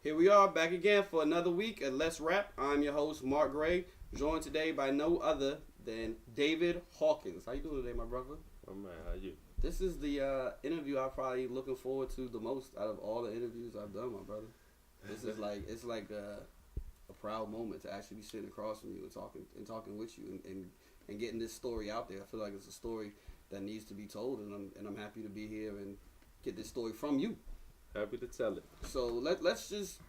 Here we are back again for another week at Let's Rap. I'm your host, Mark Gray, joined today by no other than David Hawkins. How you doing today, my brother? Oh man, how you? This is the interview I'm probably looking forward to the most out of all the interviews I've done, my brother. This is like a proud moment to actually be sitting across from you and talking with you and getting this story out there. I feel like it's a story that needs to be told, and I'm happy to be here and get this story from you. Happy to tell it. So let's just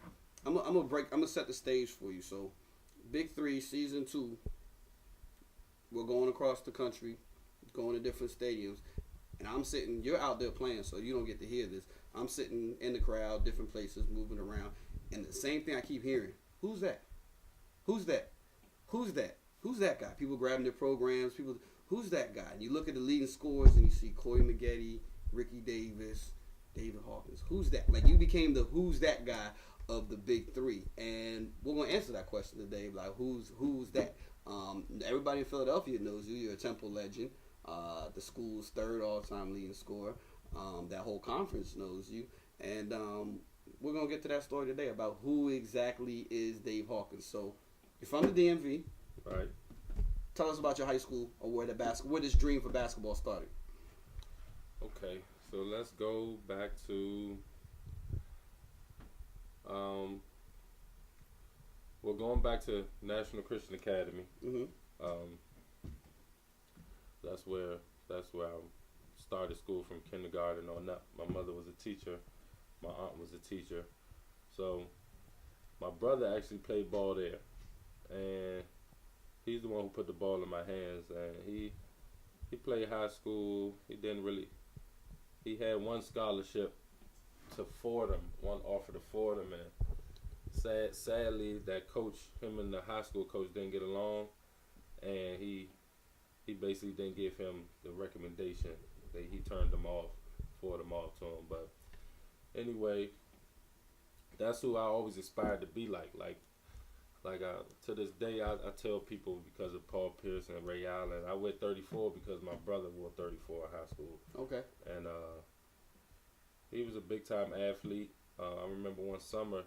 I'm gonna set the stage for you. So Big 3 season 2, we're going across the country, going to different stadiums, and I'm sitting. You're out there playing, so you don't get to hear this. I'm sitting in the crowd, different places, moving around, and the same thing I keep hearing: who's that? Who's that? Who's that? Who's that guy? People grabbing their programs. People, who's that guy? And you look at the leading scorers, and you see Corey Maggette, Ricky Davis, David Hawkins. Who's that? Like, you became the who's that guy of the Big 3, and we're gonna answer that question today. Like, who's that? Everybody in Philadelphia knows you. You're a Temple legend. The school's third all-time leading scorer. That whole conference knows you, and we're gonna get to that story today about who exactly is Dave Hawkins. So, you're from the DMV, right? Tell us about your high school or where this dream for basketball started. Okay, so let's go back to we're going back to National Christian Academy. Mm-hmm. That's where I started school from kindergarten on up. My mother was a teacher, my aunt was a teacher, so my brother actually played ball there, and he's the one who put the ball in my hands. And he played high school. He had one scholarship to Fordham, one offer to Fordham, and sadly that coach, him and the high school coach didn't get along, and he basically didn't give him the recommendation. He turned them off, Fordham off to him. But anyway, that's who I always aspired to be like. To this day, I tell people, because of Paul Pierce and Ray Allen, I wear 34 because my brother wore 34 in high school. Okay. And he was a big time athlete. I remember one summer,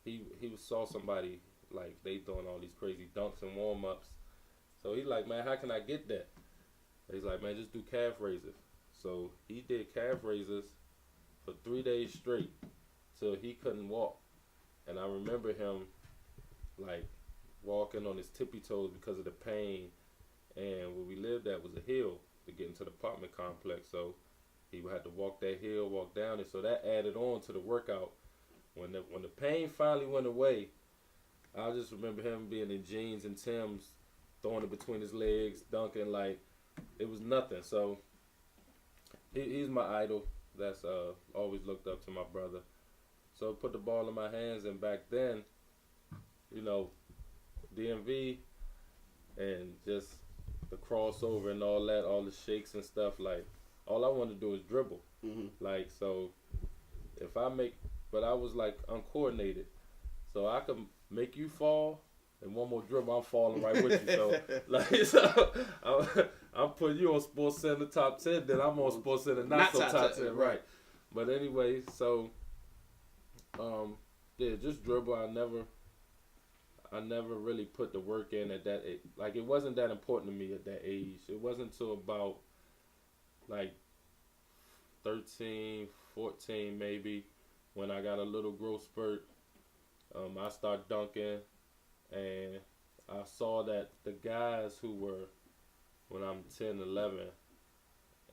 he saw somebody, like, they doing all these crazy dunks and warm ups. So he's like, man, how can I get that? He's like, man, just do calf raises. So he did calf raises for 3 days straight till he couldn't walk. And I remember him, like, walking on his tippy toes because of the pain. And where we lived at was a hill to get into the apartment complex. So he would have to walk that hill, walk down it. So that added on to the workout. When the pain finally went away, I just remember him being in jeans and Timbs, throwing it between his legs, dunking like it was nothing. So he's my idol. That's always looked up to my brother. So put the ball in my hands, and back then, you know, DMV and just the crossover and all that, all the shakes and stuff, like, all I wanted to do was dribble. Mm-hmm. Like, so but I was like uncoordinated. So I could make you fall, and one more dribble, I'm falling right with you. So, I'm putting you on Sports Center top 10, then I'm on Sports Center not so top 10, right. But anyway, so yeah, just dribble. I never really put the work in at that age. Like, it wasn't that important to me at that age. It wasn't until about like 13, 14 maybe, when I got a little growth spurt. I started dunking, and I saw that the guys who were, when I'm 10, 11,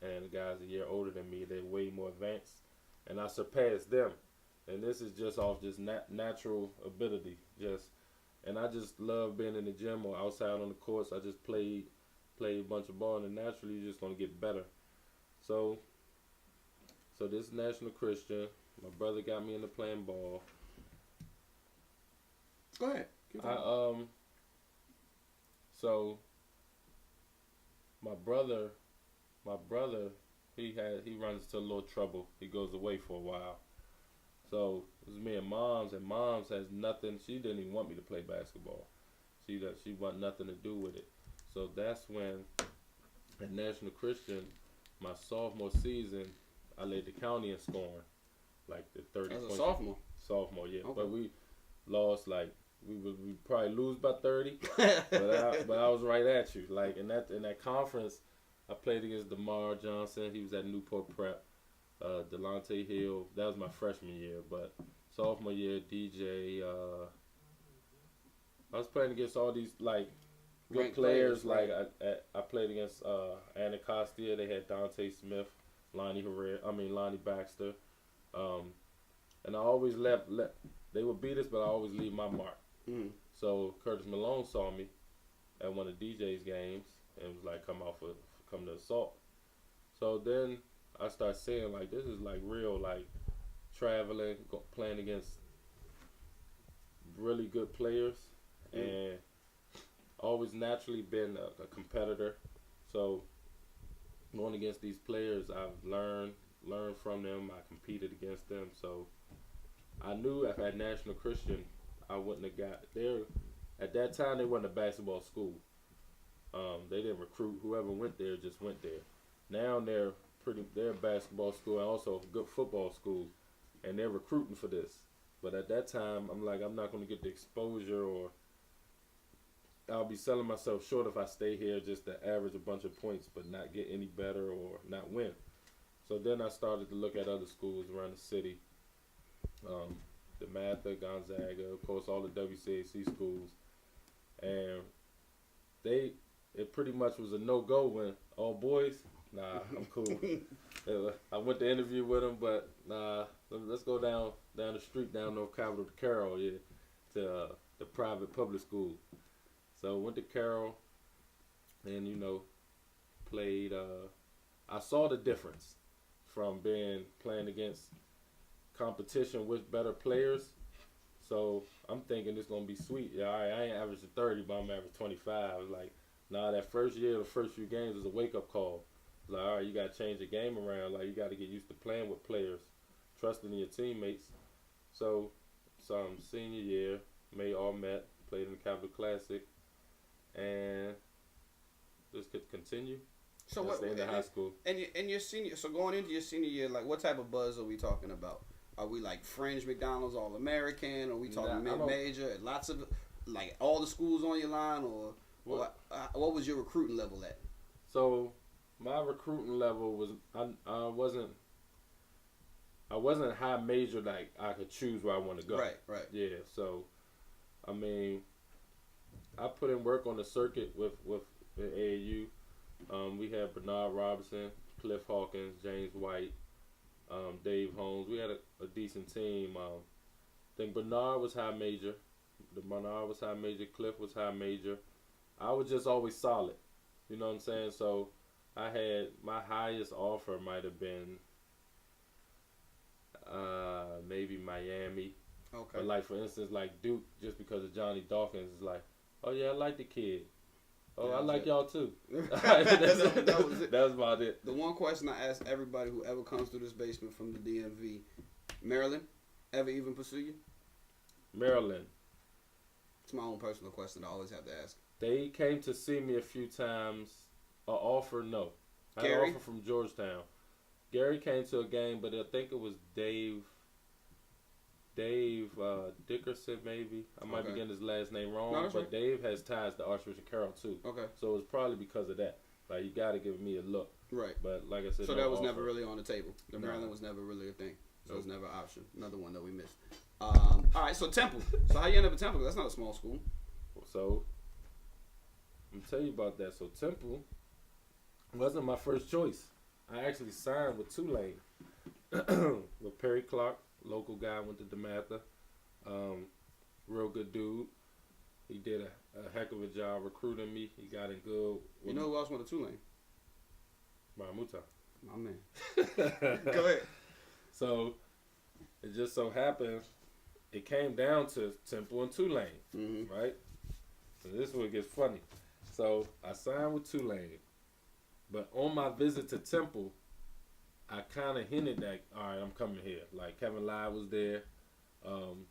and the guys a year older than me, they're way more advanced, and I surpassed them. And this is just off just natural ability, and I just love being in the gym or outside on the courts. I just played a bunch of ball, and naturally you're just gonna get better. So this is National Christian. My brother got me into playing ball. Go ahead. So my brother, he runs into a little trouble. He goes away for a while. So it was me and Moms has nothing. She didn't even want me to play basketball. She want nothing to do with it. So that's when at National Christian, my sophomore season, I led the county in scoring, like the 30 as points. a sophomore. sophomore year. Okay. But we lost like we probably lose by 30, but I was right at you. Like in that conference, I played against DeMar Johnson. He was at Newport Prep. Delonte Hill. That was my freshman year, but sophomore year, DJ. I was playing against all these like good Ranked players. right. Like I played against Anacostia. They had Dante Smith, Lonnie Baxter, and I always let they would beat us, but I always leave my mark. Mm. So Curtis Malone saw me at one of DJ's games and was like, come to assault. So then I started saying like, this is like real, like traveling, playing against really good players, and always naturally been a competitor. So going against these players, I've learned from them. I competed against them. So I knew if at National Christian, I wouldn't have got there. At that time, they wasn't a basketball school. They didn't recruit. Whoever went there just went there. Now they're a basketball school and also a good football school, and they're recruiting for this. But at that time, I'm like, I'm not going to get the exposure, or I'll be selling myself short if I stay here just to average a bunch of points but not get any better or not win. So then I started to look at other schools around the city, DeMatha, Gonzaga, of course, all the WCAC schools, and it pretty much was a no-go when all boys. Nah, I'm cool. I went to interview with them, but nah, let's go down the street down North Capitol to Carroll, to the private public school. So went to Carroll, and played. I saw the difference from playing against competition with better players. So I'm thinking it's gonna be sweet. Yeah, all right, I ain't averaging 30, but I'm averaging 25. Like, that first year, the first few games was a wake-up call. It's like, all right, you got to change the game around. Like, you got to get used to playing with players, trusting in your teammates. So senior year, met, played in the Capital Classic, and just could continue. So what? Stay in the high school. And your senior. So going into your senior year, like, what type of buzz are we talking about? Are we like fringe McDonald's All-American? Are we talking mid-major? Lots of, like, all the schools on your line, or what was your recruiting level at? So my recruiting level was I wasn't high major, like I could choose where I want to go. Right. Yeah. So I mean, I put in work on the circuit with AAU. We had Bernard Robinson, Cliff Hawkins, James White, Dave Holmes. We had a decent team. I think Bernard was high major. Cliff was high major. I was just always solid. You know what I'm saying? So I had my highest offer might have been maybe Miami. Okay. But like, for instance, like Duke, just because of Johnny Dawkins, is like, oh yeah, I like the kid. Oh, I like y'all too. That was about it. The one question I ask everybody who ever comes through this basement from the DMV, Maryland, ever even pursue you? Maryland. It's my own personal question I always have to ask. They came to see me a few times. An offer, no. I had Gary? an offer from Georgetown. Gary came to a game, but I think it was Dave Dickerson, maybe. I might be getting his last name wrong, but right. Dave has ties to Archbishop Carroll too. Okay. So it was probably because of that. Like, you got to give me a look. Right. But like I said, so no that was offer. never really on the table. The No. Maryland was never really a thing. So Nope. it was never an option. Another one that we missed. All right, so Temple. So how you end up at Temple? That's not a small school. So I'm gonna tell you about that. So Temple wasn't my first choice. I actually signed with Tulane with Perry Clark, local guy, went to DeMatha. Real good dude. He did a heck of a job recruiting me. He got in good. You know who else went to Tulane? Mahmuta. My man. Go ahead. So it just so happened it came down to Temple and Tulane, right? So this is where it gets funny. So I signed with Tulane, but on my visit to Temple, I kind of hinted that, all right, I'm coming here. Like, Kevin Lye was there.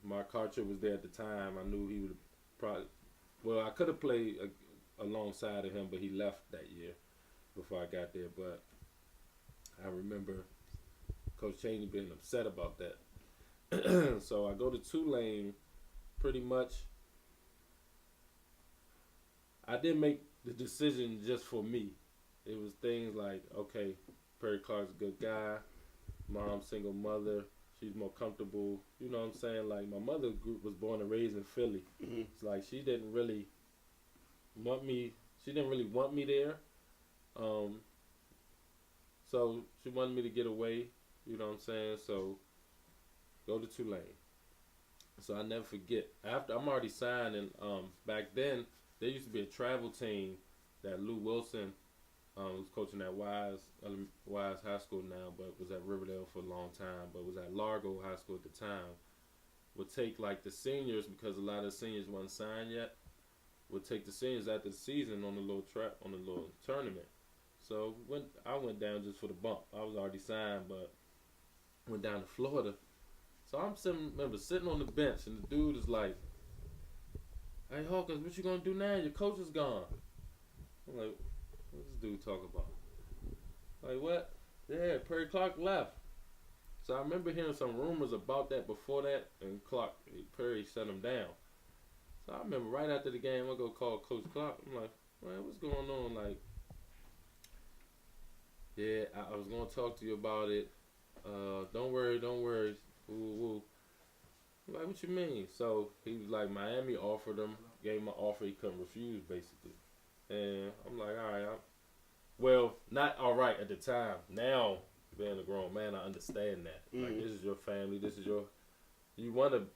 Mark Karcher was there at the time. I knew he would probably, I could have played alongside of him, but he left that year before I got there. But I remember Coach Chaney being upset about that. So I go to Tulane. Pretty much, I didn't make the decision just for me. It was things like, okay, Perry Clark's a good guy. Mom, single mother. She's more comfortable. You know what I'm saying? Like, my mother was born and raised in Philly. Mm-hmm. It's like she didn't really want me. She didn't really want me there. So she wanted me to get away. You know what I'm saying? So go to Tulane. So I never forget. After I'm already signed, and back then there used to be a travel team that Lou Wilson, who's coaching at Wise High School now, but was at Riverdale for a long time, but was at Largo High School at the time. Would take like the seniors, because a lot of the seniors weren't signed yet. Would take the seniors after the season on a little tournament. So I went down just for the bump. I was already signed, but went down to Florida. So remember sitting on the bench, and the dude is like, "Hey Hawkins, what you gonna do now? Your coach is gone." I'm like, "What's this dude talking about?" Like, what? Yeah, Perry Clark left. So I remember hearing some rumors about that before that, and Perry shut him down. So I remember right after the game, I go call Coach Clark. I'm like, "Man, what's going on?" Like, "Yeah, I was gonna talk to you about it. Don't worry. Woo, woo." I'm like, "What you mean?" So he was like, Miami offered him, gave him an offer he couldn't refuse, basically. And I'm like, all right. Well, not all right at the time. Now, being a grown man, I understand that. Mm-hmm. Like, this is your family. You want to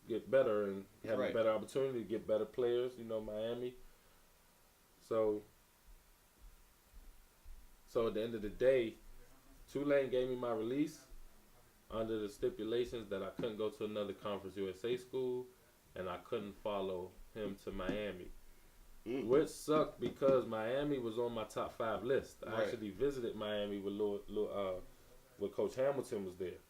get better and have a better opportunity to get better players. You know, Miami. So at the end of the day, Tulane gave me my release under the stipulations that I couldn't go to another Conference USA school, and I couldn't follow him to Miami. Mm. Which sucked because Miami was on my top 5 list. I actually visited Miami with Coach Hamilton was there.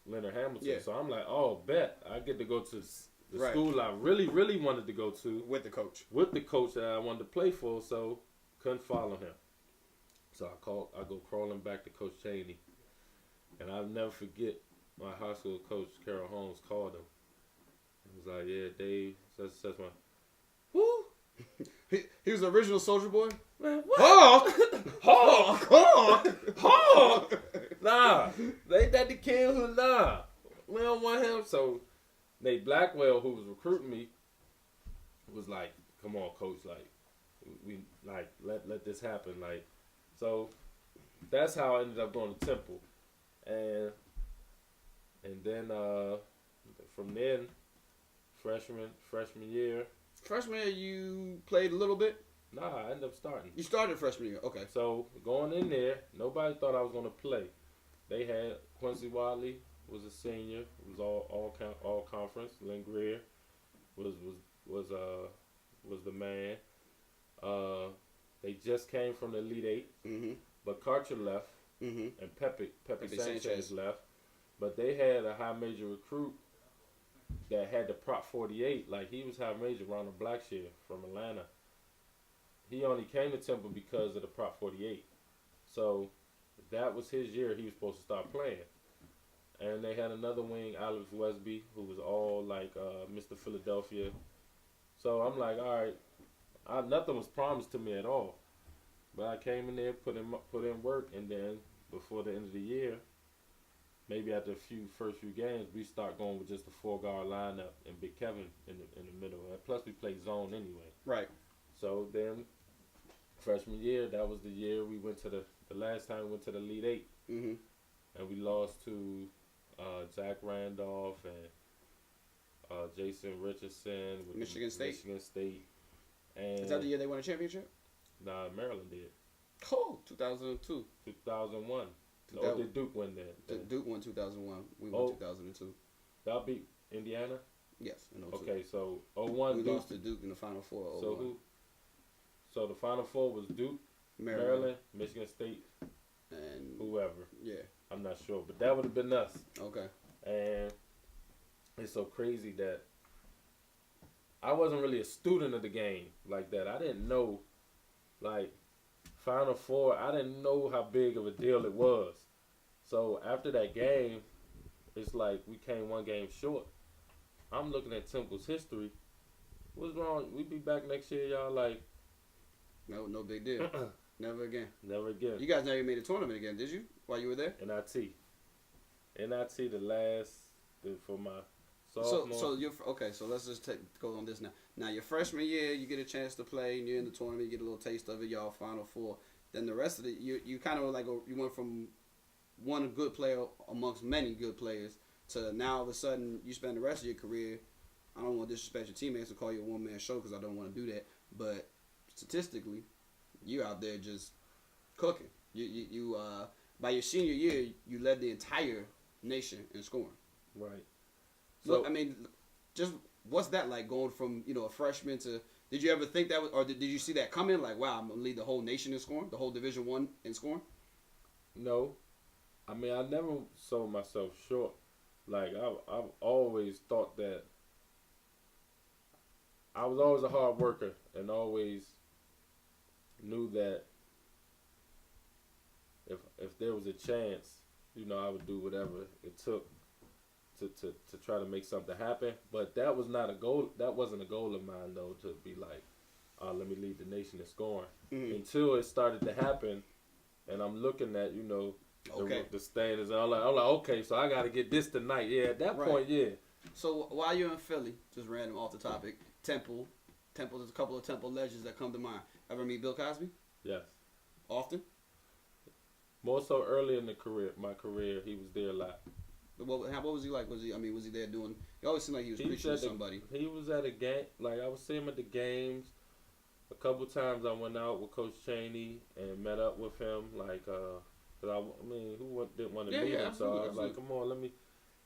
Leonard Hamilton. Yeah. So I'm like, oh, bet. I get to go to the school I really, really wanted to go to. With the coach. With the coach that I wanted to play for, so couldn't follow him. So I go crawling back to Coach Chaney. And I'll never forget my high school coach, Carol Holmes, called him. He was like, "Yeah, Dave, such my..." Who? He was the original Soldier Boy? Man, what? Hawk! Nah, they ain't that the kid who, nah. We don't want him. So Nate Blackwell, who was recruiting me, was like, "Come on, coach, like, we like let this happen." Like, so that's how I ended up going to Temple. And then from then, freshman year. Freshman year, you played a little bit? Nah, I ended up starting. You started freshman year, okay. So going in there, nobody thought I was gonna play. They had Quincy Wadley was a senior. It was all conference. Lynn Greer was the man. They just came from the Elite Eight, but Karcher left. Mm-hmm. And Pepe Sanchez left, but they had a high major recruit that had the Prop 48. Like, he was high major, Ronald Blackshear from Atlanta. He only came to Temple because of the Prop 48. So that was his year. He was supposed to start playing. And they had another wing, Alex Wesby, who was all like Mr. Philadelphia. So I'm like, all right, nothing was promised to me at all. But I came in there, put in work, and then before the end of the year, maybe after first few games, we start going with just the 4-guard lineup and Big Kevin in the middle. And plus, we played zone anyway. Right. So then, freshman year, that was the year we went to the last time we went to the Elite Eight, and we lost to Zach Randolph and Jason Richardson with Michigan State. And is that the year they won a championship? Nah, Maryland did. Oh, 2002. 2001. No, did Duke win that? Duke won 2001. We won 2002. Y'all beat Indiana? Yes, in 02. Okay, so 01 we Duke. lost to Duke in the Final Four. So the Final Four was Duke, Maryland, Michigan State, and whoever. Yeah. I'm not sure, but that would have been us. Okay. And it's so crazy that I wasn't really a student of the game like that. I didn't know, like, Final Four, I didn't know how big of a deal it was. So after that game, it's like we came one game short. I'm looking at Temple's history. What's wrong? We be back next year, y'all. Like, no big deal. Never again. Never again. You guys never even made a tournament again, did you? While you were there? NIT the last for my sophomore. So you're okay. So let's just go on this now. Now your freshman year, you get a chance to play, and you're in the tournament. You get a little taste of it. Y'all Final Four. Then the rest of it, you kind of like you went from one good player amongst many good players to now all of a sudden you spend the rest of your career. I don't want to disrespect your teammates and call you a one man show because I don't want to do that. But statistically, you out there just cooking. You by your senior year, you led the entire nation in scoring. Right. So look, I mean, just what's that like going from a freshman to? Did you ever think that was, or did you see that coming? Like, wow, I'm gonna lead the whole nation in scoring, the whole Division I in scoring. No, I mean I never sold myself short. Like I've always thought that I was always a hard worker and always knew that if there was a chance, I would do whatever it took to try to make something happen. But that was not a goal. That wasn't a goal of mine though, to be like, let me lead the nation in scoring. Mm-hmm. Until it started to happen, and I'm looking at the standards. And I'm like, okay, so I got to get this tonight. Yeah, at that point, yeah. So while you're in Philly, just random off the topic, Temple, there's a couple of Temple legends that come to mind. Ever meet Bill Cosby? Yes. Often? More so early in my career, he was there a lot. What was he like? Was he there doing? He always seemed like he was preaching to somebody. He was at a game. Like I would see him at the games. A couple times I went out with Coach Chaney and met up with him. Like, who didn't want to meet him? So I was like, come on, let me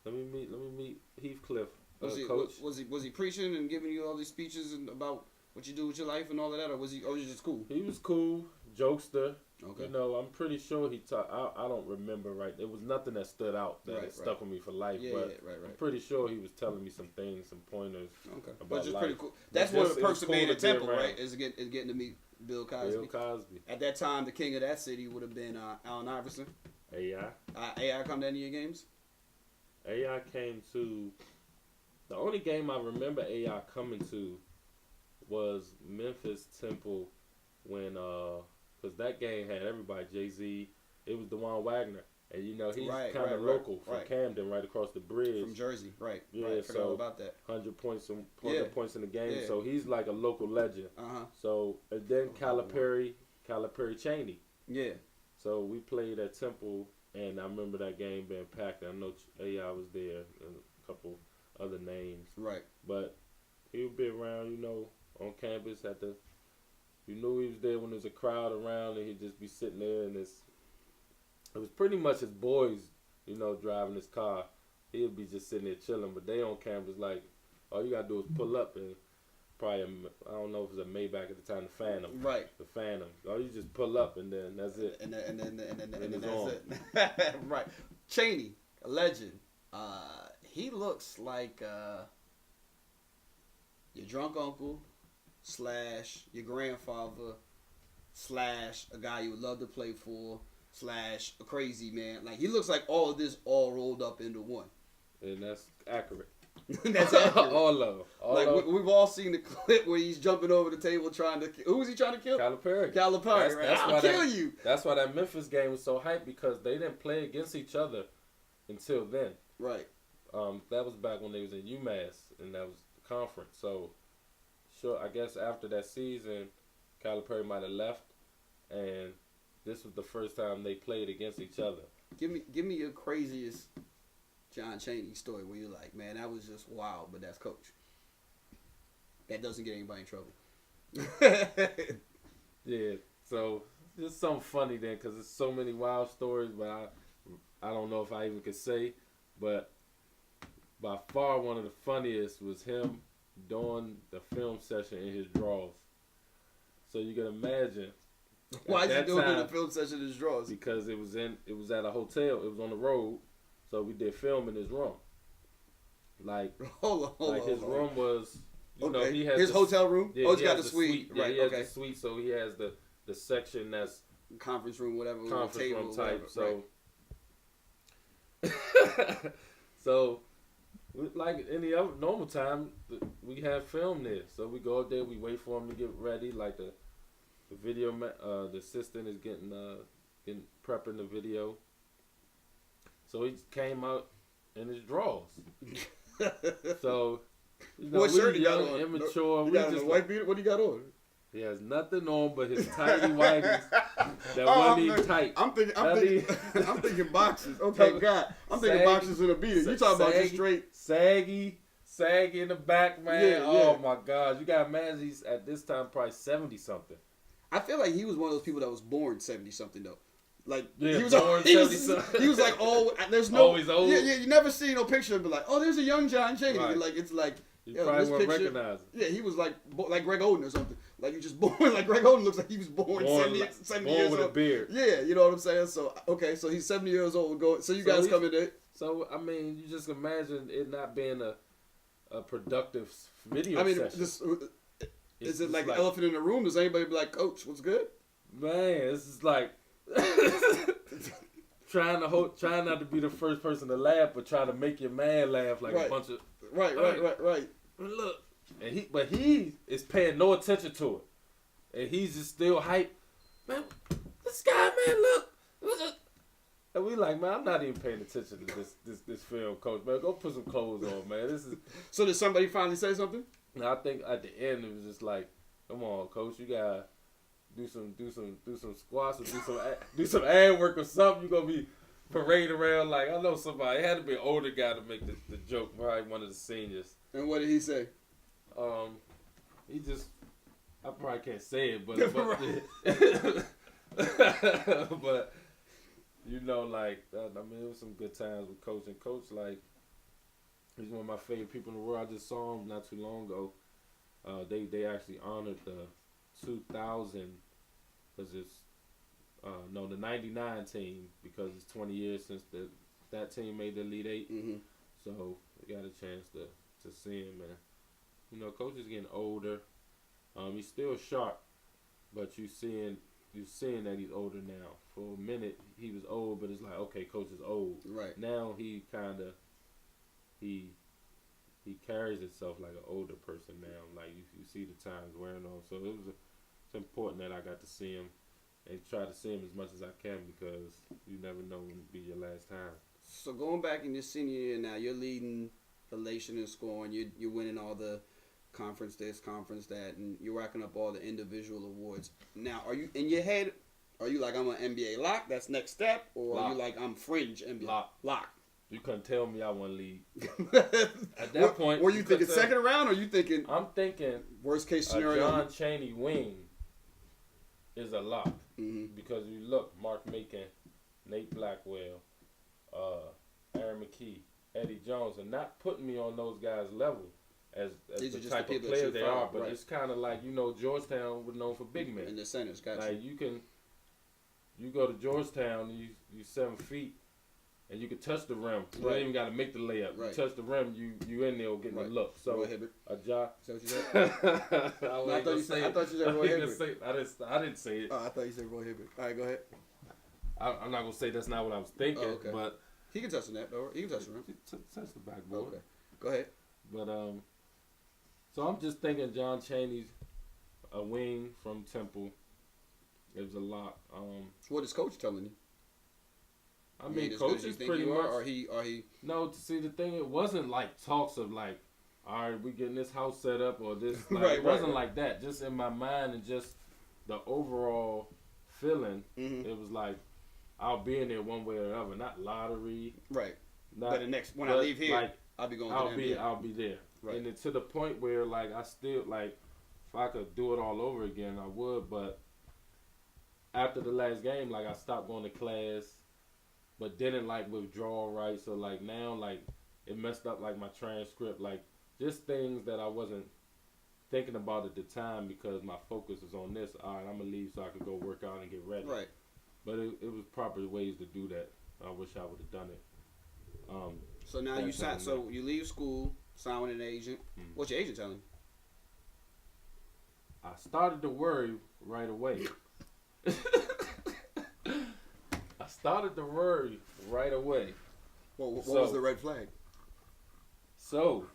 meet Heathcliff. Coach. Was he preaching and giving you all these speeches about what you do with your life and all of that, or was he just cool? He was cool, jokester. Okay. I'm pretty sure he taught. I don't remember right. There was nothing that stood out that stuck with me for life. Right. I'm pretty sure he was telling me some things, some pointers. Okay. About Which is life. pretty cool. That's one of the perks of being at Temple, right? Is getting to meet Bill Cosby. At that time, the king of that city would have been Allen Iverson. AI. AI come to any of your games? AI came to. The only game I remember AI coming to was Memphis Temple when because that game had everybody. Jay-Z, it was DeJuan Wagner, and he's kind of local from Camden, right across the bridge from Jersey, right? Yeah, right. Forgot about that. 100 points in the game, so he's like a local legend. So and then Calipari Chaney. Yeah. So we played at Temple, and I remember that game being packed. I know AI was there, and a couple other names. Right. But he would be around, on campus you knew he was there when there's a crowd around, and he'd just be sitting there, and it was pretty much his boys, driving his car. He'd be just sitting there chilling, but they on campus like, all you gotta do is pull up and probably, I don't know if it was a Maybach at the time, the Phantom. Right. The Phantom. All you just pull up and then that's it. And then that's it. Right. Chaney, a legend. He looks like your drunk uncle / your grandfather / a guy you would love to play for / a crazy man. Like, he looks like all of this all rolled up into one. And that's accurate. That's accurate. All of we've all seen the clip where he's jumping over the table trying to. Who was he trying to kill? Calipari. Right? I'll kill you. That's why that Memphis game was so hyped, because they didn't play against each other until then. Right. That was back when they was in UMass, and that was the conference. So, sure, I guess after that season, Calipari might have left, and this was the first time they played against each other. Give me your craziest John Chaney story where you're like, man, that was just wild, but that's coach. That doesn't get anybody in trouble. Yeah, so just something funny then, because there's so many wild stories, but I don't know if I even could say, but by far one of the funniest was him doing the film session in his drawers. So you can imagine. Why is he doing the film session in his drawers? Because it was at a hotel. It was on the road, so we did film in his room. Like, his room was, he has his hotel room. Yeah, he's got the suite. Yeah, right. He has the suite, so he has the section that's conference room, whatever, conference table, room type. Whatever. So, right. So, like any other normal time, we have film there. So we go up there, we wait for him to get ready. Like the video, the assistant is getting prepping the video. So he came out in his drawers. So, what shirt he got on? Immature. He got on a white beater. What he got on? He has nothing on but his tidy whities that wasn't even tight. I'm thinking boxes. Okay, God. I'm thinking boxes in a beater. You talking about just straight saggy in the back, man. Yeah, oh my God. You got man, he's at this time probably 70 something. I feel like he was one of those people that was born 70 something though. Like yeah, he was like, oh, there's no always old. Yeah, you never see no picture and be like, oh, there's a young John Chaney. Right. Like it's like you probably won't recognize him. Yeah, he was like Greg Oden or something. Like you just born like Greg Oden looks like he was born 70 years with old. A beard. Yeah, you know what I'm saying? So okay, so he's 70 years old. So you guys come in there. So I mean, you just imagine it not being a productive video. I mean, session. Is it like the elephant in the room? Does anybody be like, Coach, what's good? Man, this is like trying not to be the first person to laugh, but trying to make your man laugh like a bunch of right. Look, and he is paying no attention to it, and he's just still hype. Man, this guy, man, look. And we like, man, I'm not even paying attention to this film, Coach. Man, go put some clothes on, man. This is. So did somebody finally say something? And I think at the end it was just like, come on, Coach, you gotta do some squats or do some ad work or something. You gonna be parading around like I know somebody. It had to be an older guy to make the joke. Probably one of the seniors. And what did he say? He just, I probably can't say it, but but you know, like I mean, it was some good times with Coach. And Coach, like, he's one of my favorite people in the world. I just saw him not too long ago. They actually honored the 2000, because it's the 99 team, because it's 20 years since that team made the Elite Eight. Mm-hmm. So we got a chance to see him, and you know, Coach is getting older. He's still sharp, but you're seeing that he's older now. For a minute, he was old, but it's like, okay, Coach is old. Right. Now he carries himself like an older person now. Like you see the times wearing on. So it's important that I got to see him and try to see him as much as I can, because you never know when it'll be your last time. So going back in your senior year now, you're leading elation and scoring. You're winning all the conference this, conference that, and you're racking up all the individual awards. Now, are you in your head? Are you like, I'm an NBA lock? That's next step, or lock. Are you like, I'm fringe NBA lock? You couldn't tell me I won league. At that point, were you thinking second round, or you thinking? I'm thinking worst case scenario. John Chaney wing is a lock, because you look, Mark Macon, Nate Blackwell, Aaron McKee, Eddie Jones, are not putting me on those guys' level as the type of players they are. But it's kind of like, you know, Georgetown was known for big men. And the centers, gotcha. Like you go to Georgetown, you 7 feet. And you can touch the rim. You don't even got to make the layup. Right. You touch the rim, you in there getting a look. So a job. Is that what you said? I thought you said Roy Hibbert. I didn't say it. Oh, I thought you said Roy Hibbert. All right, go ahead. I'm not gonna say that's not what I was thinking. Oh, okay. But he can touch the net, though. He can touch the rim. Touch the backboard. Okay, go ahead. But so I'm just thinking John Chaney's a wing from Temple. It was a lot. What is Coach telling you? I mean, Coach is pretty much. Or he? No, see, the thing, it wasn't like talks of like, all right, we getting this house set up or this. Like, it wasn't like that. Just in my mind and just the overall feeling, it was like, I'll be in there one way or the other. Not lottery. Right. But when I leave here, like, I'll be going to the NBA. I'll be there. Right. And to the point where, like, I still, like, if I could do it all over again, I would. But after the last game, like, I stopped going to class. But didn't like withdraw right, so like now like it messed up like my transcript, like just things that I wasn't thinking about at the time because my focus was on this. All right, I'm gonna leave so I could go work out and get ready. Right. But it was proper ways to do that. I wish I would have done it. So now you sign. So you leave school, sign with an agent. Mm-hmm. What's your agent telling you? I started to worry right away. Started to worry right away. Well, what was the red flag? So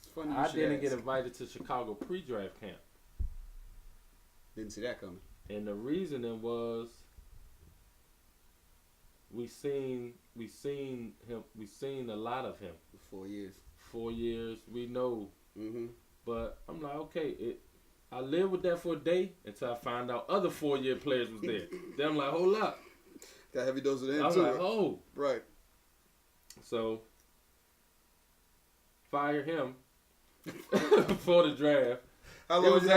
It's funny I didn't get invited to Chicago pre-draft camp. Didn't see that coming. And the reasoning was we seen a lot of him. 4 years. 4 years, we know. Mm-hmm. But I'm like, okay, I lived with that for a day until I found out other 4-year players was there. Then I'm like, hold up. Got heavy dose of that I was too. like, oh. Right. So fire him for the draft. How long you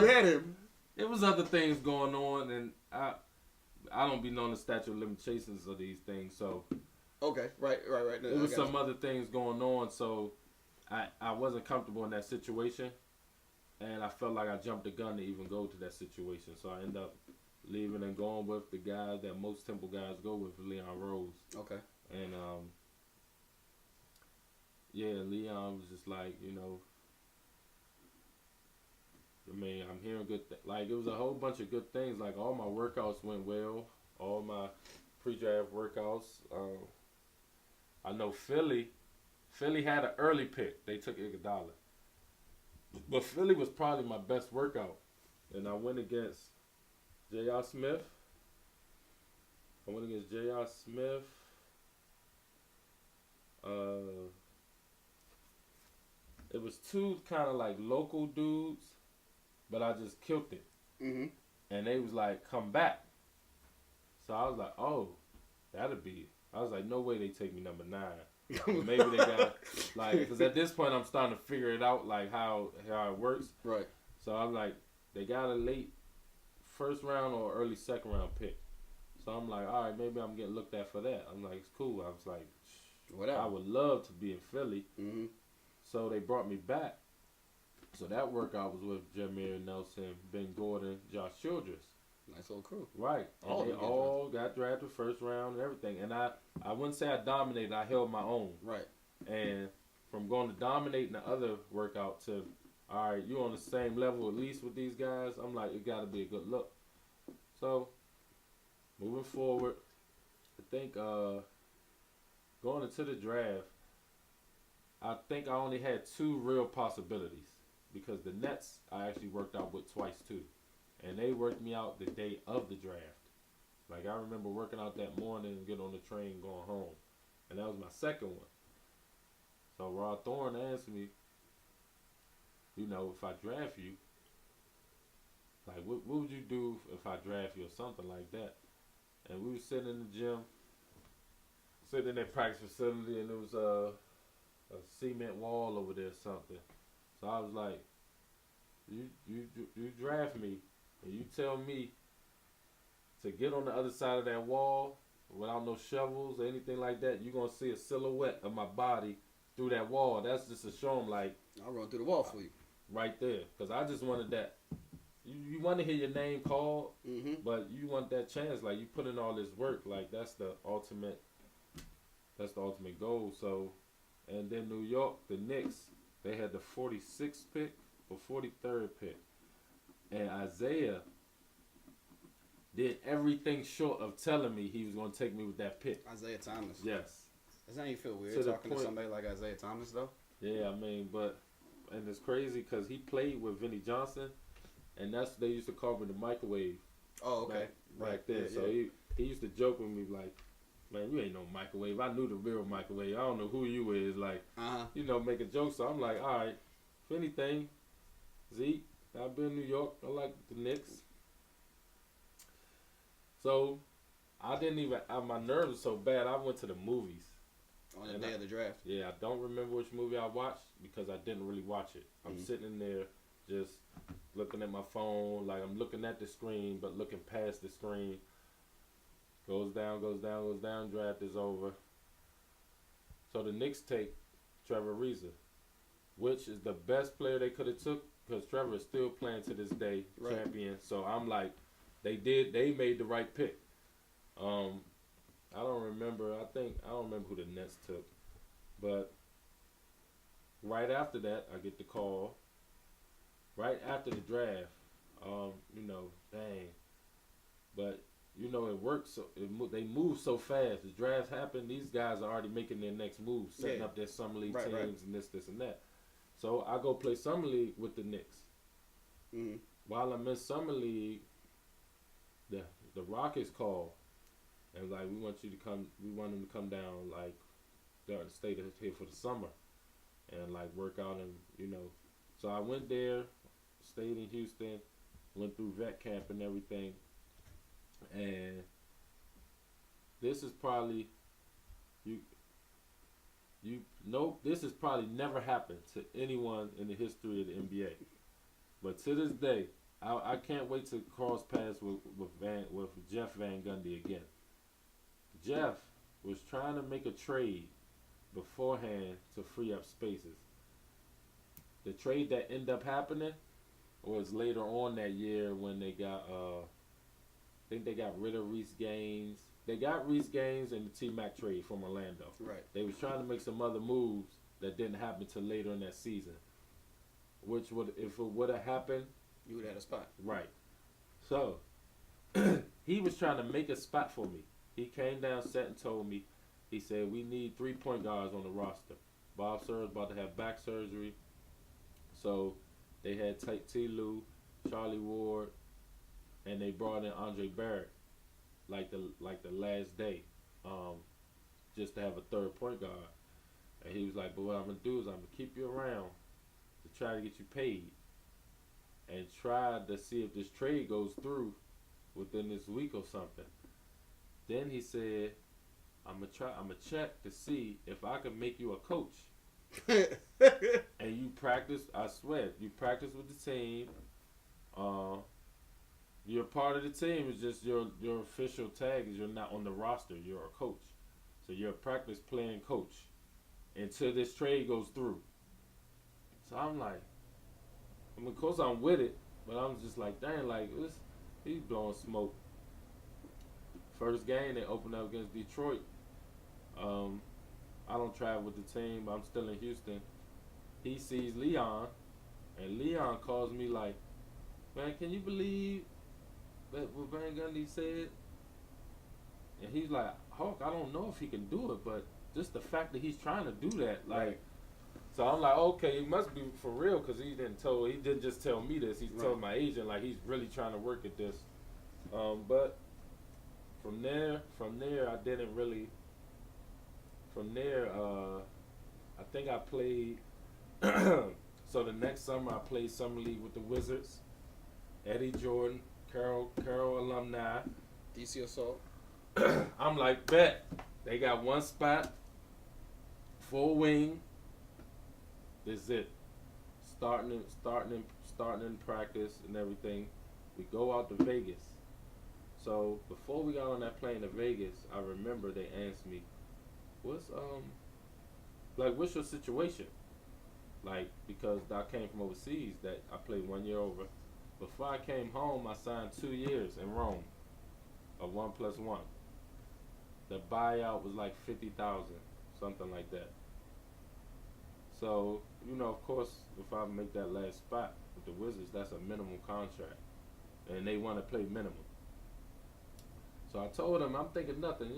had him? It was other things going on, and I don't be knowing the statute of limitations of these things, so okay, right. No, there was some other things going on, so I wasn't comfortable in that situation, and I felt like I jumped the gun to even go to that situation, so I ended up leaving and going with the guy that most Temple guys go with, Leon Rose. Okay. And Leon was just like, I mean, I'm hearing good like, it was a whole bunch of good things. Like, all my workouts went well. All my pre-draft workouts. I know Philly had an early pick. They took Iguodala. But Philly was probably my best workout. And I went against J.R. Smith. It was two kind of like local dudes, but I just killed it. Mm-hmm. And they was like, come back. So I was like, oh, that'll be it. I was like, no way they take me number 9. Maybe they got, like, because at this point I'm starting to figure it out, like how it works. Right. So I'm like, they got a late first round or early second round pick. So I'm like, all right, maybe I'm getting looked at for that. I'm like, it's cool. I was like, whatever. I would love to be in Philly. Mm-hmm. So they brought me back. So that workout was with Jameer Nelson, Ben Gordon, Josh Childress. Nice old crew. Right. And they all got drafted first round and everything. And I wouldn't say I dominated. I held my own. Right. And from going to dominating the other workout to, all right, you on the same level at least with these guys, I'm like, it got to be a good look. So, moving forward, I think going into the draft, I think I only had 2 real possibilities. Because the Nets I actually worked out with twice too. And they worked me out the day of the draft. Like, I remember working out that morning and getting on the train going home. And that was my second one. So Rod Thorne asked me, if I draft you, like, what would you do if I draft you or something like that? And we were sitting in the gym, sitting in that practice facility, and there was a cement wall over there or something. So I was like, you draft me, and you tell me to get on the other side of that wall without no shovels or anything like that, you're going to see a silhouette of my body through that wall. That's just to show them, like, I'll run through the wall for you. Right there. Because I just wanted that. You want to hear your name called, mm-hmm. but you want that chance. Like, you put in all this work. Like, that's the ultimate goal. So, and then New York, the Knicks, they had the 46th pick or 43rd pick. And Isaiah did everything short of telling me he was going to take me with that pick. Isaiah Thomas. Yes. Doesn't that you feel weird talking to somebody like Isaiah Thomas, though? Yeah, I mean, and it's crazy because he played with Vinnie Johnson, and they used to call me the microwave. Oh, okay. Right there. Yeah, so he used to joke with me like, man, you ain't no microwave. I knew the real microwave. I don't know who you is. Like, make a joke. So I'm like, all right, if anything, Zeke, I've been in New York. I like the Knicks. So I didn't even, my nerves were so bad, I went to the movies. On the day of the draft? Yeah, I don't remember which movie I watched because I didn't really watch it. I'm sitting in there just looking at my phone, like I'm looking at the screen, but looking past the screen. Goes down, draft is over. So the Knicks take Trevor Ariza, which is the best player they could have took because Trevor is still playing to this day, champion. So I'm like, they made the right pick. I don't remember who the Nets took. But right after that, I get the call. Right after the draft, dang. But, you know, it works. So they move so fast. The drafts happen. These guys are already making their next move, setting up their summer league teams and this, and that. So I go play summer league with the Knicks. Mm-hmm. While I'm in summer league, the Rockets call and like we want them to come down like they're stay here for the summer and like work out and you know. So I went there, stayed in Houston, went through vet camp and everything, and this is probably this has probably never happened to anyone in the history of the NBA. But to this day, I can't wait to cross paths with Jeff Van Gundy again. Jeff was trying to make a trade beforehand to free up spaces. The trade that ended up happening was later on that year when they got I think they got rid of Reese Gaines. They got Reese Gaines and the T-Mac trade from Orlando. Right. They was trying to make some other moves that didn't happen till later in that season. Which would, if it would have happened, you would have had a spot. Right. So he was trying to make a spot for me. He came down set and told me, he said, we need 3 point guards on the roster. Bob Sir was about to have back surgery. So they had T. Lou, Charlie Ward, and they brought in Andre Barrett like the last day, just to have a 3rd point guard. And he was like, but what I'm gonna do is I'm gonna keep you around to try to get you paid and try to see if this trade goes through within this week or something. Then he said, I'm gonna check to see if I can make you a coach. And you practice, I swear, you practice with the team. You're part of the team. It's just your official tag is you're not on the roster. You're a coach. So you're a practice playing coach until this trade goes through. So I'm like, I mean, of course I'm with it, but I'm just like, dang, like, he's blowing smoke. First game, they opened up against Detroit. I don't travel with the team, but I'm still in Houston. He sees Leon, and Leon calls me like, man, can you believe that what Van Gundy said? And he's like, Hawk, I don't know if he can do it, but just the fact that he's trying to do that, like, right. So I'm like, okay, it must be for real, because he didn't just tell me this, he told my agent, like, he's really trying to work at this. But from there, I didn't really, I think I played, so the next summer I played Summer League with the Wizards, Eddie Jordan, Carroll alumni. DC Assault. I'm like, bet. They got one spot, full wing. This is it. Starting in practice and everything. We go out to Vegas. So before we got on that plane to Vegas, I remember they asked me, what's your situation? Like, because I came from overseas, that I played 1 year over. Before I came home, I signed 2 years in Rome, a 1+1. The buyout was like $50,000, something like that. So, you know, of course, if I make that last spot with the Wizards, that's a minimum contract, and they want to play minimum. So I told them, I'm thinking nothing.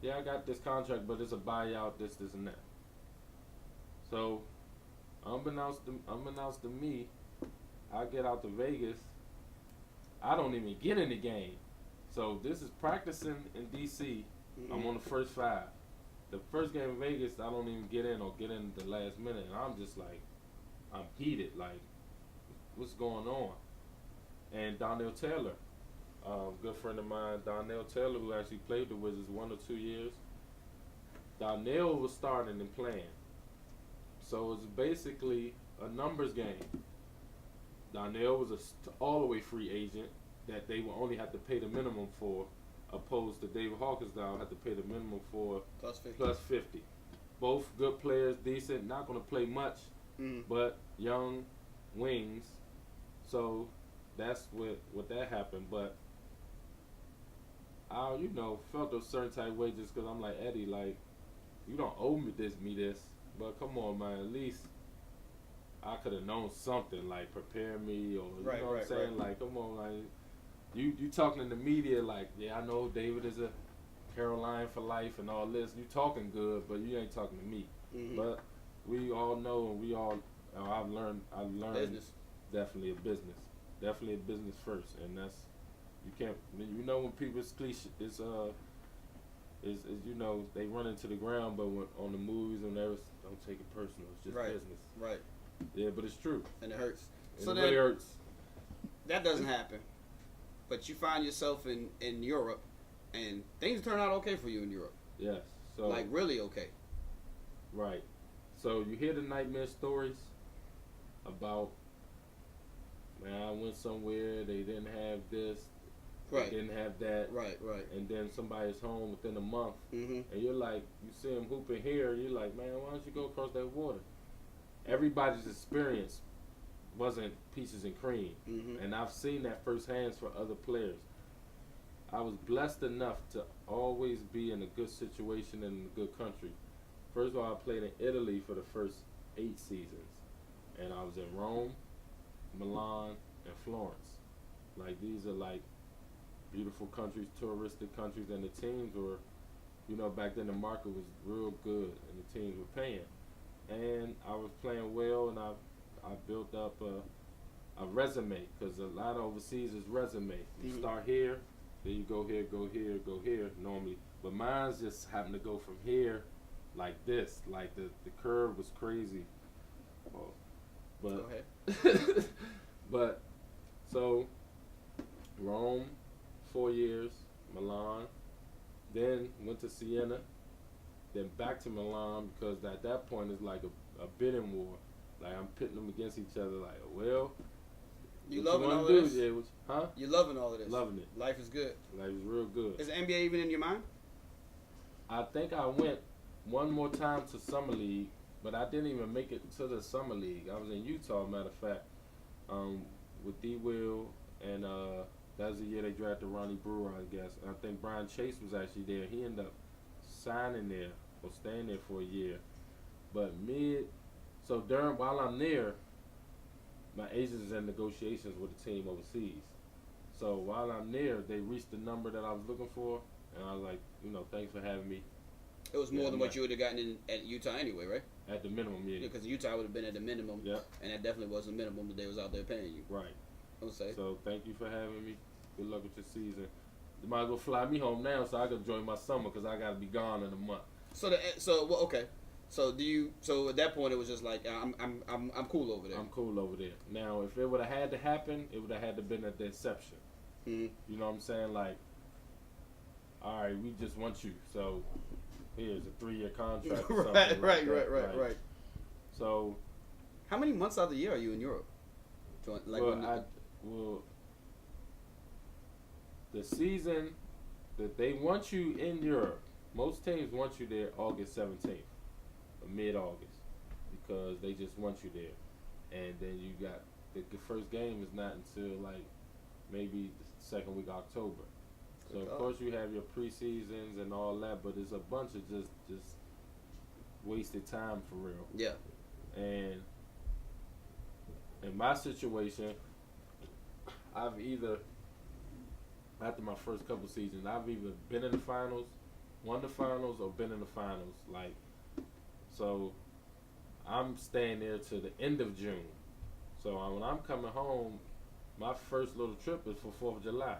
Yeah, I got this contract, but it's a buyout, this, and that. So, unbeknownst to me, I get out to Vegas. I don't even get in the game. So this is practicing in D.C. Mm-hmm. I'm on the first 5. The first game in Vegas, I don't even get in or get in the last minute. And I'm just like, I'm heated. Like, what's going on? And Donnell Taylor, good friend of mine, Donnell Taylor, who actually played the Wizards 1 or 2 years. Donnell was starting and playing. So it's basically a numbers game. Donnell was a all the way free agent that they will only have to pay the minimum for, opposed to David Hawkins now had to pay the minimum for plus 50. Both good players, decent, not going to play much, but young wings. So that's what that happened. But I, felt a certain type of way just because I'm like, Eddie, like, you don't owe me this, but come on, man, at least I could have known something, like prepare me or, you know what I'm saying? Right. Like, come on, like, you talking in the media like, yeah, I know David is a Caroline for life and all this. You talking good, but you ain't talking to me. Mm-hmm. But we all know, and we all, I've learned Business. definitely a business first, and that's you can't. You know when people's cliche is you know they run into the ground, but when, on the movies and everything, don't take it personal. It's just Right. business. Right. Yeah, but it's true. And it hurts. And So it then really hurts. that doesn't happen. But you find yourself in Europe, and things turn out okay for you in Europe. Yes. So Like really okay. right. So you hear the nightmare stories about, man, I went somewhere, they didn't have this, Right. they didn't have that, Right. Right. and then somebody's home within a month, Mm-hmm. and you're like, you see them hooping here, you're like, man, why don't you go across that water? Everybody's experience wasn't peaches and cream, Mm-hmm. and I've seen that firsthand for other players. I was blessed enough to always be in a good situation and in a good country. First of all, I played in Italy for the first 8 seasons, and I was in Rome, Milan, and Florence. Like, these are like beautiful countries, touristic countries, and the teams were, you know, back then the market was real good, and the teams were paying. And I was playing well, and I built up a resume, because a lot of overseas is resume. You Mhm. start here, then you go here, go here, go here normally. But mine's just happened to go from here like this. Like the curve was crazy. Oh, Go but ahead. but so Rome, 4 years, Milan, then went to Siena, then back to Milan, because at that point it's like a bidding war. Like I'm pitting them against each other. Like, well, You what loving wanna all do? of this? Yeah, huh? You loving all of this? Loving it. Life is good. Like, it was real good. Is the NBA even in your mind? I think I went one more time to Summer League, but I didn't even make it to the Summer League. I was in Utah, matter of fact, with D. Will, and that was the year they drafted Ronnie Brewer, I guess. And I think Brian Chase was actually there. He ended up signing there or staying there for a year. But while I'm there, my agent is in negotiations with a team overseas. So while I'm there, they reached the number that I was looking for, and I was like, you know, thanks for having me. It was more Yeah, than man. what you would have gotten at Utah anyway, right? At the minimum, yeah. Because Utah would have been at the minimum, Yeah, and that definitely was the minimum that they was out there paying you. right. I would say. So thank you for having me. Good luck with your season. You might as well fly me home now so I can enjoy my summer, because I got to be gone in a month. Okay. So at that point it was just like I'm cool over there. I'm cool over there. Now, if it would have had to happen, it would have had to been at the inception. Mhm. You know what I'm saying? Like, all right, we just want you. So here's a 3-year contract. Or something like right. that, So, How many months out of the year are you in Europe? The season that they want you in Europe, most teams want you there August 17th, or mid-August, because they just want you there. And then you got the first game is not until like maybe the second week of October. So of course you have your preseasons and all that, but it's a bunch of just wasted time for real. Yeah. And in my situation, I've either, after my first couple seasons, I've either been in the finals, won the finals, or been in the finals. Like, so I'm staying there to the end of June. So when I'm coming home, my first little trip is for 4th of July.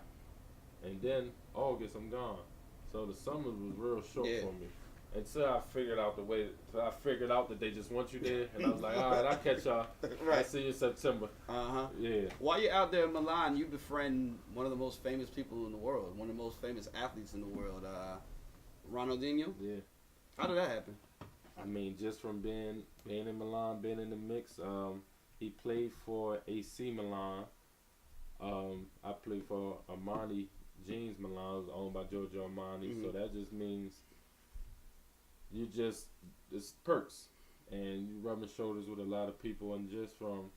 And then August, I'm gone. So the summer was real short for me. Until I figured out that they just want you there. And I was like, all right, I'll catch y'all. Right. I'll see you in September. Uh-huh. Yeah. While you're out there in Milan, you befriend one of the most famous people in the world, one of the most famous athletes in the world, Ronaldinho. Yeah. How did that happen? I mean, just from being in Milan, being in the mix. He played for AC Milan. I played for Armani Jeans Milan. It was owned by Giorgio Armani. Mm-hmm. So that just means it's perks. And you rubbing shoulders with a lot of people. And just from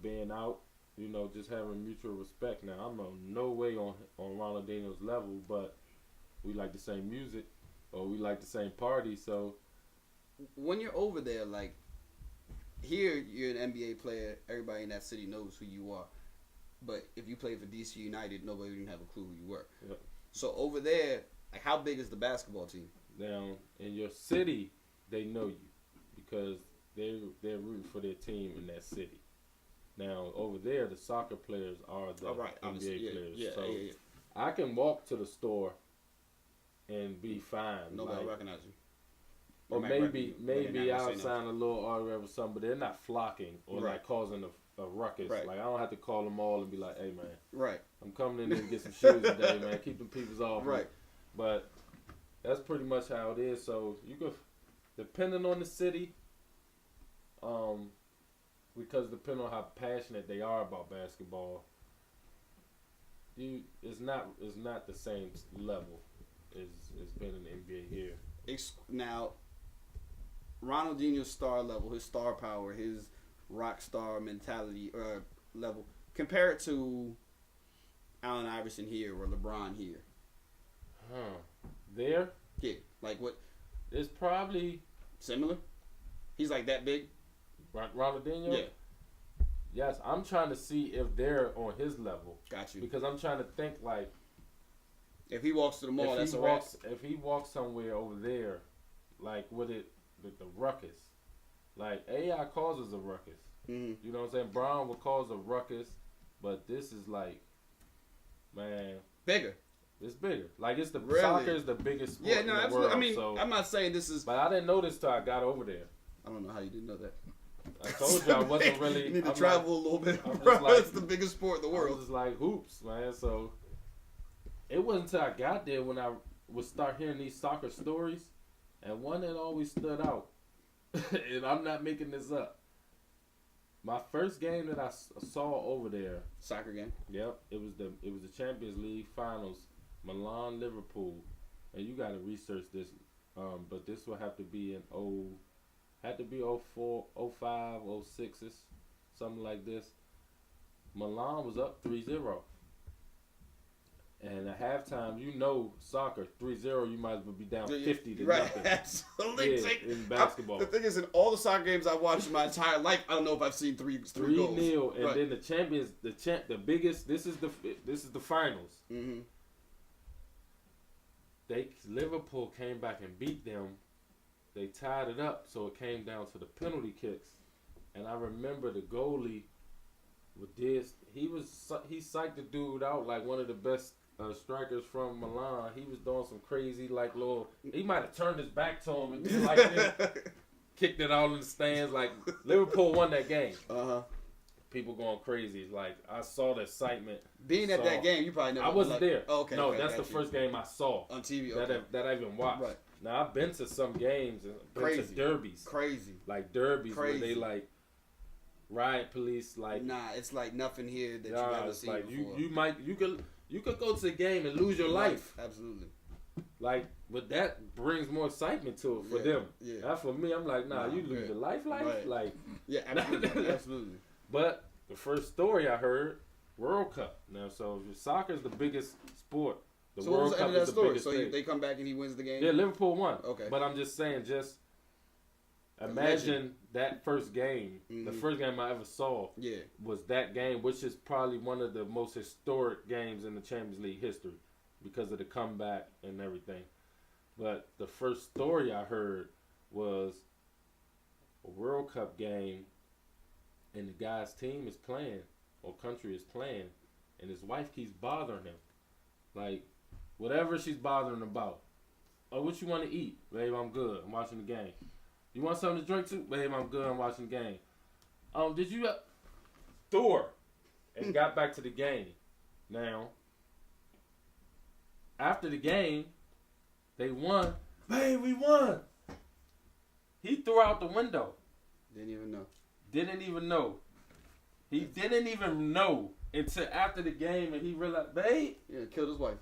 being out, you know, just having mutual respect. Now, I'm on no way on Ronaldinho's level, but we like the same music, or we like the same party. So when you're over there, like, here you're an NBA player, everybody in that city knows who you are. But if you played for DC United, nobody would even have a clue who you were. Yep. So over there, like, how big is the basketball team? Now, in your city, they know you because they're rooting for their team in that city. Now, over there, the soccer players are the NBA players. So I can walk to the store and be fine. Nobody recognize you. Or maybe I'll sign a little autograph or something, but they're not flocking or like causing a ruckus. Right. Like, I don't have to call them all and be like, hey, man. Right. I'm coming in there to get some shoes today, man. Keep them peoples off. Right. Me. But that's pretty much how it is. So you could, depending on the city, because depending on how passionate they are about basketball, it's not the same level as being in the NBA here. Now, Ronaldinho's star level, his star power, his rock star mentality level, compare it to Allen Iverson here or LeBron here. There? Yeah. Like what? It's probably similar. He's like that big. Ronaldinho? Yeah. Yes, I'm trying to see if they're on his level. Got you. Because I'm trying to think like, if he walks to the mall, that's a wrap. If he walks somewhere over there, like with the ruckus, like AI causes a ruckus. Mm-hmm. You know what I'm saying? Brown would cause a ruckus, but this is like, man, bigger. It's bigger. Like it's really? Soccer is the biggest sport in the absolutely. world. I mean, so, I'm not saying this is. But I didn't know this till I got over there. I don't know how you didn't know that. I told you I wasn't really. You need to travel a little bit. Like, it's the biggest sport in the world. I was just like hoops, man. So it wasn't until I got there when I would start hearing these soccer stories, and one that always stood out, and I'm not making this up. My first game that I saw over there, soccer game. Yep, it was the Champions League Finals, Milan Liverpool, and you got to research this, but this will have to be in 04, 05, 06s, something like this. Milan was up 3-0. And at halftime, soccer, 3-0, you might as well be down 50 to nothing. Absolutely. Yeah, in basketball. The thing is, in all the soccer games I've watched in my entire life, I don't know if I've seen three goals. 3-0, and then the champions, the biggest, this is the finals. Mm-hmm. Liverpool came back and beat them. They tied it up, so it came down to the penalty kicks. And I remember the goalie with this. He psyched the dude out like one of the best strikers from Milan. He was doing some crazy he might have turned his back to him and did like this, kicked it out in the stands. Like Liverpool won that game. People going crazy. Like I saw the excitement. Being at that game, you probably never. I wasn't there. Oh, okay. No, okay, that's the first game I saw on TV. Okay. That I even watched. Right. Now I've been to some games and been to derbies. Crazy. Like derbies where they like riot police. Like it's like nothing here that you've never seen like before. You could go to the game and lose your life. Absolutely. Like, but that brings more excitement to it for them. Yeah. Not for me. I'm like, you lose your life. Right. Like, yeah, absolutely, absolutely. But the first story I heard, World Cup. Now, so soccer is the biggest sport. The World Cup is the biggest thing. They come back and he wins the game? Yeah, Liverpool won. Okay. But I'm just saying, imagine that first game. Mm-hmm. The first game I ever saw was that game, which is probably one of the most historic games in the Champions League history because of the comeback and everything. But the first story I heard was a World Cup game, and the guy's team is playing, or country is playing, and his wife keeps bothering him. Like, whatever she's bothering him about. Oh, what you want to eat? Babe, I'm good. I'm watching the game. You want something to drink too? Babe, I'm good. I'm watching the game. Did you... Thor. And got back to the game. Now, after the game, they won. Babe, we won. He threw out the window. Didn't even know. He didn't even know until after the game, and he realized, babe. Yeah, killed his wife.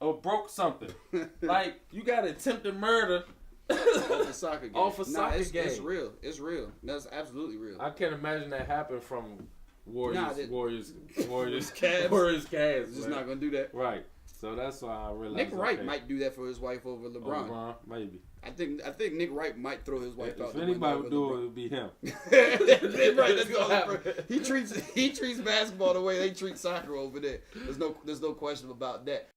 Or broke something. Like, you got attempted murder. Off a soccer game. Game. It's real. It's real. That's absolutely real. I can't imagine that happen from Warriors Cavs. Just not gonna do that. Right. So that's why I realized. Nick Wright might do that for his wife over LeBron. Maybe. I think Nick Wright might throw his wife out. If anybody would do it, it would be him. Nick Wright, that's the he treats basketball the way they treat soccer over there. There's no question about that.